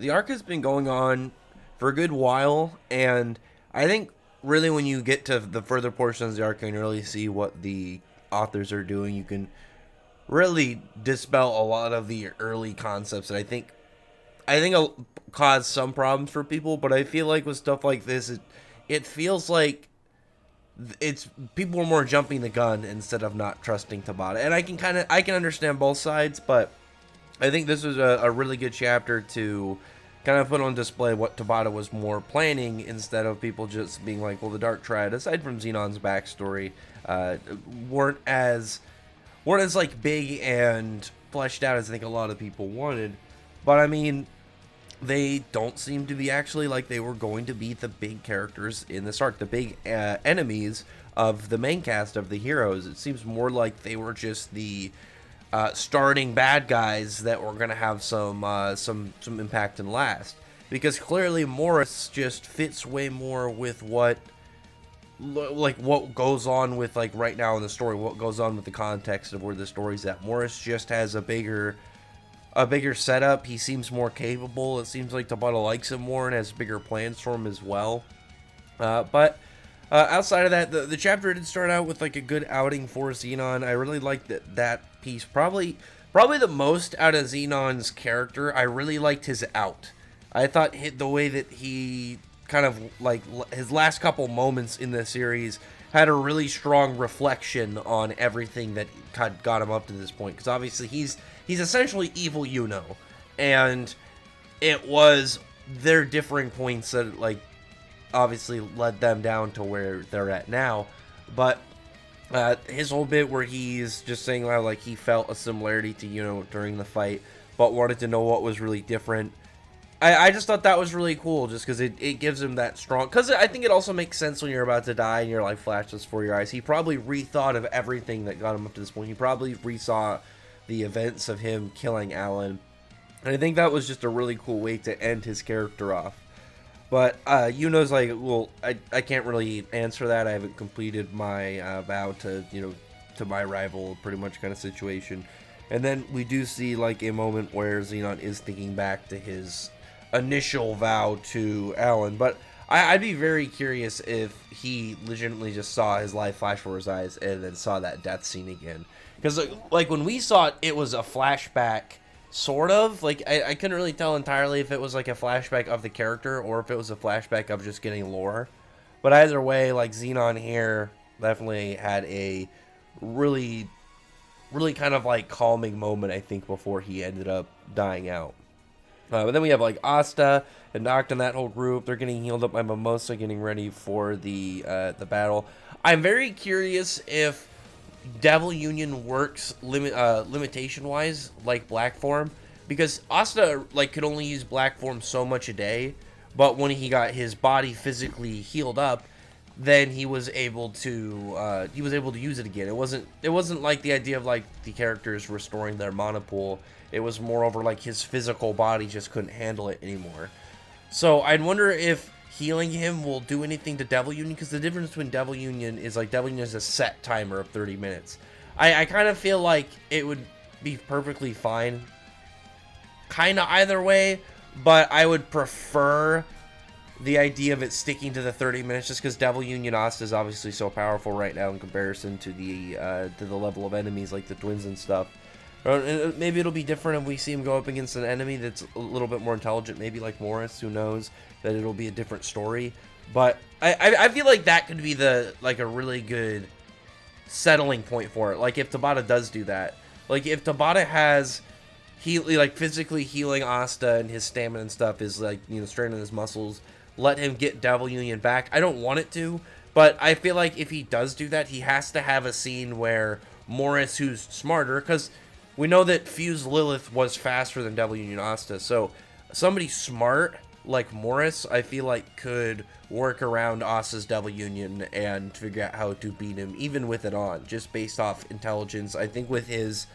the arc has been going on for a good while, and I think really when you get to the further portions of the arc and really see what the authors are doing, you can really dispel a lot of the early concepts that I think cause some problems for people. But I feel like with stuff like this, it feels like it's people are more jumping the gun instead of not trusting Tabata, and I can understand both sides, but I think this was a really good chapter to kind of put on display what Tabata was more planning instead of people just being like, well, the Dark Triad, aside from Xenon's backstory, uh, weren't as like big and fleshed out as I think a lot of people wanted. But I mean, they don't seem to be actually like they were going to be the big characters in this arc, the big enemies of the main cast of the heroes. It seems more like they were just the starting bad guys that were going to have some impact and last. Because clearly Morris just fits way more with what goes on with like right now in the story, what goes on with the context of where the story's at. Morris just has a bigger setup. He seems more capable. It seems like Tabata likes him more and has bigger plans for him as well. But outside of that, the chapter did start out with like a good outing for Xenon. I really liked that piece. Probably the most out of Xenon's character. I really liked his out. I thought the way that he kind of like his last couple moments in the series had a really strong reflection on everything that had got him up to this point. Because obviously he's essentially evil, and it was their differing points that like obviously led them down to where they're at now. But his whole bit where he's just saying like he felt a similarity to during the fight, but wanted to know what was really different. I just thought that was really cool, just because it gives him that strong... Because I think it also makes sense when you're about to die and your life flashes before your eyes. He probably rethought of everything that got him up to this point. He probably resaw the events of him killing Alan. And I think that was just a really cool way to end his character off. But Yuno's like, well, I can't really answer that. I haven't completed my vow to, to my rival, pretty much kind of situation. And then we do see like a moment where Xenon is thinking back to his initial vow to Alan, but I'd be very curious if he legitimately just saw his life flash before his eyes and then saw that death scene again. Because like when we saw it, it was a flashback, sort of. Like I couldn't really tell entirely if it was like a flashback of the character or if it was a flashback of just getting lore. But either way, like Xenon here definitely had a really, really kind of like calming moment, I think, before he ended up dying out. But then we have like Asta and Noct and that whole group. They're getting healed up by Mimosa, getting ready for the battle. I'm very curious if Devil Union works limitation wise like Black Form, because Asta like could only use Black Form so much a day, but when he got his body physically healed up, then he was able to use it again. It wasn't like the idea of like the characters restoring their mana pool. It was more over like his physical body just couldn't handle it anymore. So I'd wonder if healing him will do anything to Devil Union, because the difference between Devil Union is like Devil Union is a set timer of 30 minutes. I kind of feel like it would be perfectly fine kind of either way, but I would prefer the idea of it sticking to the 30 minutes, just because Devil Union Asta is obviously so powerful right now in comparison to the level of enemies like the twins and stuff. Maybe it'll be different if we see him go up against an enemy that's a little bit more intelligent, maybe like Morris. Who knows? That it'll be a different story. But I feel like that could be a really good settling point for it. Like if Tabata does do that, like if Tabata has physically healing Asta and his stamina and stuff is like straining his muscles, let him get Devil Union back. I don't want it to, but I feel like if he does do that, he has to have a scene where Morris, who's smarter, because we know that Fuse Lilith was faster than Devil Union Asta, so somebody smart like Morris, I feel like, could work around Asta's Devil Union and figure out how to beat him, even with it on, just based off intelligence. I think with his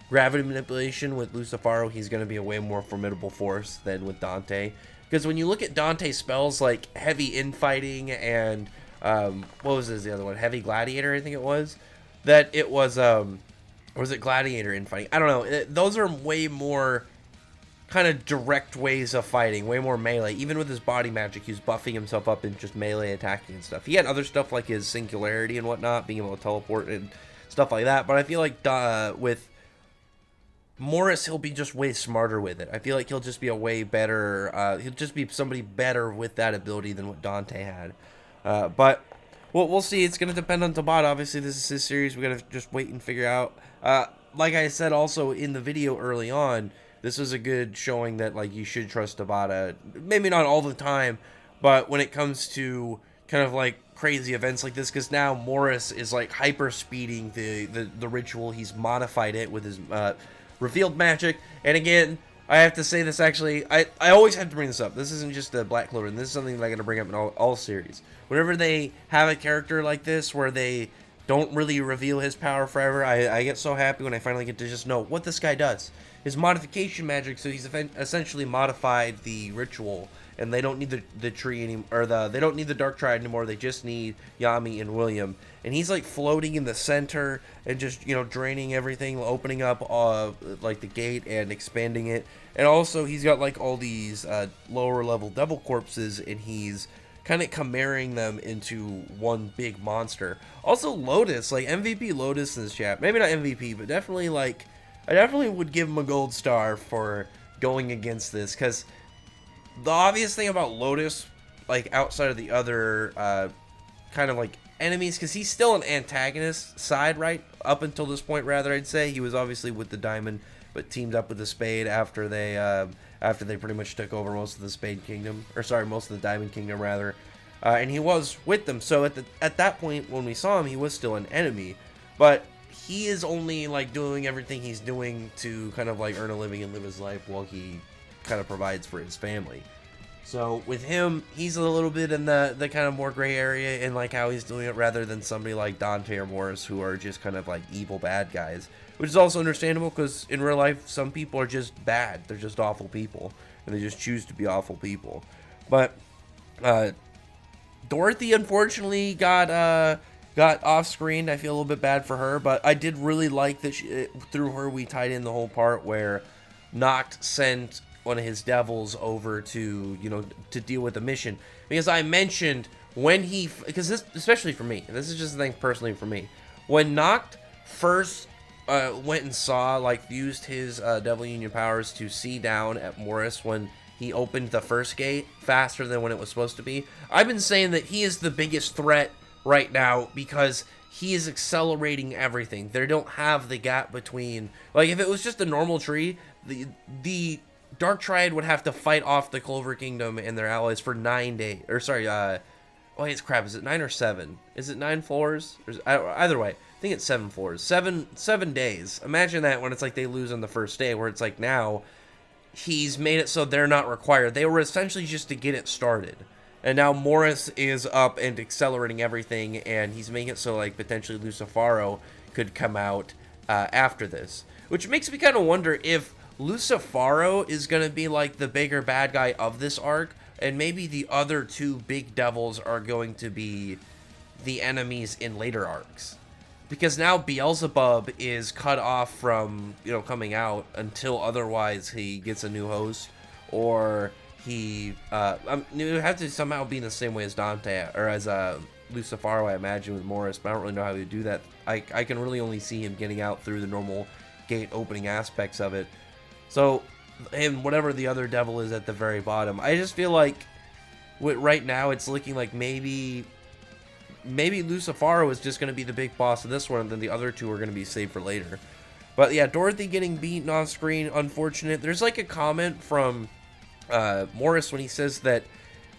gravity manipulation with Lucifaro, he's going to be a way more formidable force than with Dante. Because when you look at Dante's spells, like heavy infighting and, what was the other one? Heavy Gladiator, I think it was. That it was, or was it Gladiator infighting? I don't know. Those are way more kind of direct ways of fighting, way more melee. Even with his body magic, he was buffing himself up in just melee attacking and stuff. He had other stuff like his singularity and whatnot, being able to teleport and stuff like that. But I feel like with Morris, he'll be just way smarter with it. I feel like he'll just be a way better, he'll just be somebody better with that ability than what Dante had. But we'll see. It's going to depend on Tabata. Obviously, this is his series. We got to just wait and figure out. Like I said also in the video early on, this was a good showing that, like, you should trust Tabata. Maybe not all the time, but when it comes to kind of, like, crazy events like this, because now Morris is, like, hyper speeding the ritual. He's modified it with his revealed magic. And again, I have to say this, actually, I always have to bring this up. This isn't just a Black Clover. This is something that I'm going to bring up in all series. Whenever they have a character like this where they don't really reveal his power forever, I get so happy when I finally get to just know what this guy does. His modification magic, so he's essentially modified the ritual, and they don't need the tree anymore, or they don't need the Dark Triad anymore. They just need Yami and William, and he's like floating in the center and just, you know, draining everything, opening up like the gate and expanding it. And also he's got like all these lower level devil corpses, and he's kind of chimaering them into one big monster. Also Lotus, like MVP Lotus in this chat, maybe not MVP, but definitely, like, I definitely would give him a gold star for going against this, because the obvious thing about Lotus, like, outside of the other kind of like enemies, because he's still an antagonist side, right? Up until this point, rather, I'd say. He was obviously with the Diamond, but teamed up with the Spade after they pretty much took over most of the Spade Kingdom, or sorry, most of the Diamond Kingdom, rather. And he was with them, so at that point when we saw him, he was still an enemy, but he is only, like, doing everything he's doing to kind of, like, earn a living and live his life while he kind of provides for his family. So with him, he's a little bit in the kind of more gray area in, like, how he's doing it, rather than somebody like Dante or Morris, who are just kind of like evil bad guys, which is also understandable, because in real life some people are just bad. They're just awful people, and they just choose to be awful people. But Dorothy unfortunately got off screen. I feel a little bit bad for her, but I did really like that through her we tied in the whole part where Noct sent one of his devils over to, you know, to deal with the mission. Because I mentioned when because this, especially for me, and this is just the thing personally for me, when Noct first went and saw, like, used his Devil Union powers to see down at Morris when he opened the first gate faster than when it was supposed to be, I've been saying that he is the biggest threat right now, because he is accelerating everything. They don't have the gap between, like, if it was just a normal tree, the Dark Triad would have to fight off the Clover Kingdom and their allies for 9 days, or sorry, wait, crap, is it 9 or 7? Is it 9 floors? Either way, I think it's 7 floors. 7 days. Imagine that when it's like they lose on the first day, where it's like now he's made it so they're not required. They were essentially just to get it started. And now Morris is up and accelerating everything, and he's making it so, like, potentially Lucifaro could come out after this. Which makes me kind of wonder if Lucifaro is going to be, like, the bigger bad guy of this arc, and maybe the other two big devils are going to be the enemies in later arcs. Because now Beelzebub is cut off from, you know, coming out until otherwise he gets a new host, or he it would have to somehow be in the same way as Dante, or as Lucifaro, I imagine, with Morris, but I don't really know how he would do that. I can really only see him getting out through the normal gate opening aspects of it. So, and whatever the other devil is at the very bottom, I just feel like right now it's looking like maybe Lucifaro is just going to be the big boss of this one, and then the other two are going to be saved for later. But yeah, Dorothy getting beaten on screen, unfortunate. There's like a comment from Morris when he says that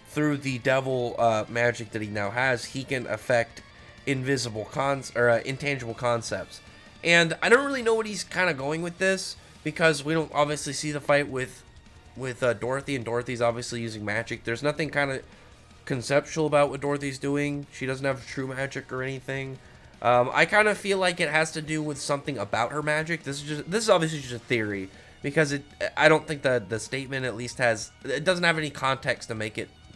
through the devil magic that he now has, he can affect intangible concepts. And I don't really know what he's kind of going with this, because we don't obviously see the fight with Dorothy, and Dorothy's obviously using magic. There's nothing kind of conceptual about what Dorothy's doing. She doesn't have true magic or anything. I kind of feel like it has to do with something about her magic. This is obviously just a theory, because I don't think the statement at least it doesn't have any context to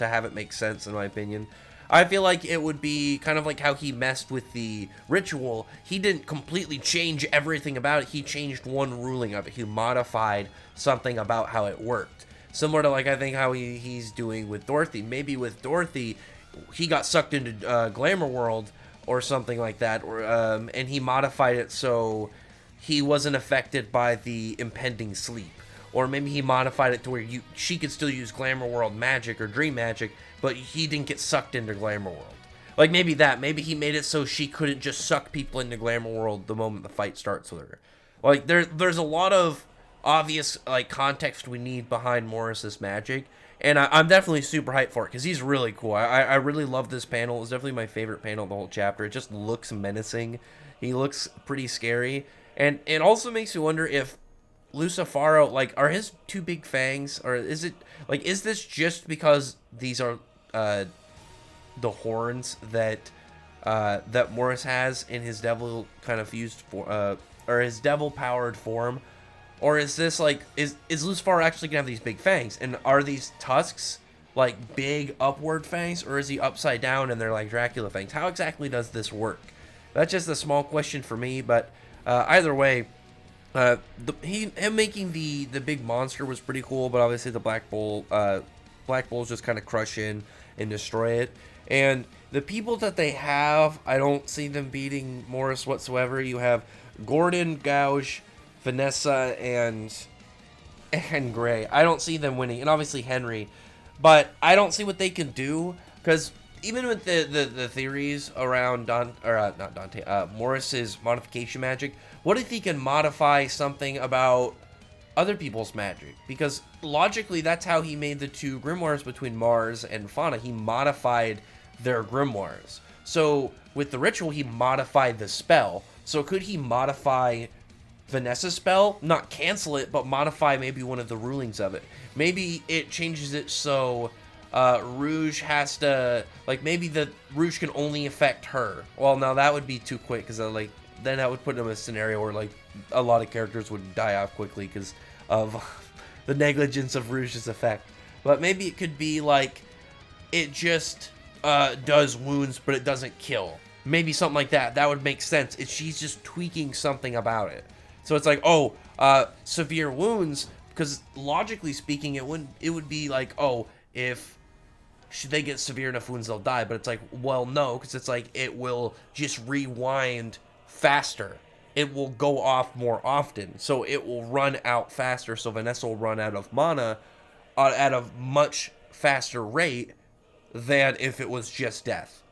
have it make sense, in my opinion. I feel like it would be kind of like how he messed with the ritual. He didn't completely change everything about it. He changed one ruling of it. He modified something about how it worked. Similar to, like, I think how he's doing with Dorothy. Maybe with Dorothy, he got sucked into Glamour World or something like that, or and he modified it so he wasn't affected by the impending sleep. Or maybe he modified it to where she could still use Glamour World magic or Dream magic, but he didn't get sucked into Glamour World. Like, maybe that. Maybe he made it so she couldn't just suck people into Glamour World the moment the fight starts with her. Like, there's a lot of obvious, like, context we need behind Morris's magic, and I'm definitely super hyped for it, because he's really cool. I really love this panel. It's definitely my favorite panel of the whole chapter. It just looks menacing. He looks pretty scary, and it also makes me wonder if Lucifaro, like, are his two big fangs, or is it, like, is this just because these are the horns that that Morris has in his devil kind of fused for or his devil powered form, or is this like is Lucifaro actually gonna have these big fangs, and are these tusks like big upward fangs, or is he upside down and they're like Dracula fangs? How exactly does this work? That's just a small question for me, but either way, him making the big monster was pretty cool, but obviously the Black Bulls just kind of crush in and destroy it. And the people that they have, I don't see them beating Morris whatsoever. You have Gordon, Gouge, Vanessa, and Gray. I don't see them winning, and obviously Henry, but I don't see what they can do, because even with the theories around Morris's modification magic, what if he can modify something about other people's magic? Because logically, that's how he made the two grimoires between Mars and Fauna. He modified their grimoires. So with the ritual, he modified the spell. So could he modify Vanessa's spell? Not cancel it, but modify maybe one of the rulings of it. Maybe it changes it so Rouge has to, like, maybe the Rouge can only affect her. Well, now that would be too quick, because like then that would put him in a scenario where like a lot of characters would die off quickly because of the negligence of Rouge's effect. But maybe it could be like it just does wounds, but it doesn't kill. Maybe something like that. That would make sense. She's just tweaking something about it. So it's like, oh, severe wounds, because logically speaking, it would be like, oh, if they get severe enough wounds, they'll die. But it's like, well, no, because it's like it will just rewind faster. It will go off more often, so it will run out faster. So Vanessa will run out of mana at a much faster rate than if it was just death.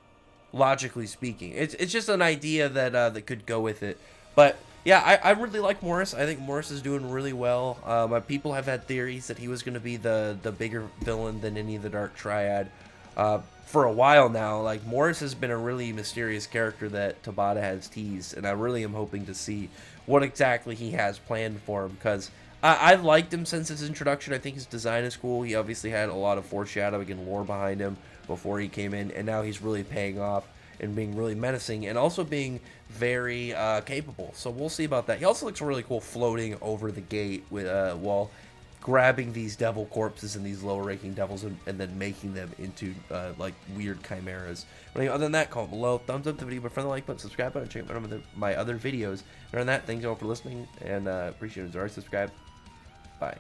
Logically speaking, it's just an idea that that could go with it. But yeah, I really like Morris. I think Morris is doing really well. My people have had theories that he was going to be the bigger villain than any of the Dark Triad for a while now. Like, Morris has been a really mysterious character that Tabata has teased, and I really am hoping to see what exactly he has planned for him, because I've liked him since his introduction. I think his design is cool. He obviously had a lot of foreshadowing and lore behind him before he came in, and now he's really paying off and being really menacing, and also being very capable. So we'll see about that. He also looks really cool floating over the gate with while grabbing these devil corpses and these lower-ranking devils, and then making them into like weird chimeras. But anyway, other than that, comment below, thumbs up the video, but friend the like button, subscribe button, check out my other videos. And on that, thanks all for listening, and appreciate it. Subscribe. Bye.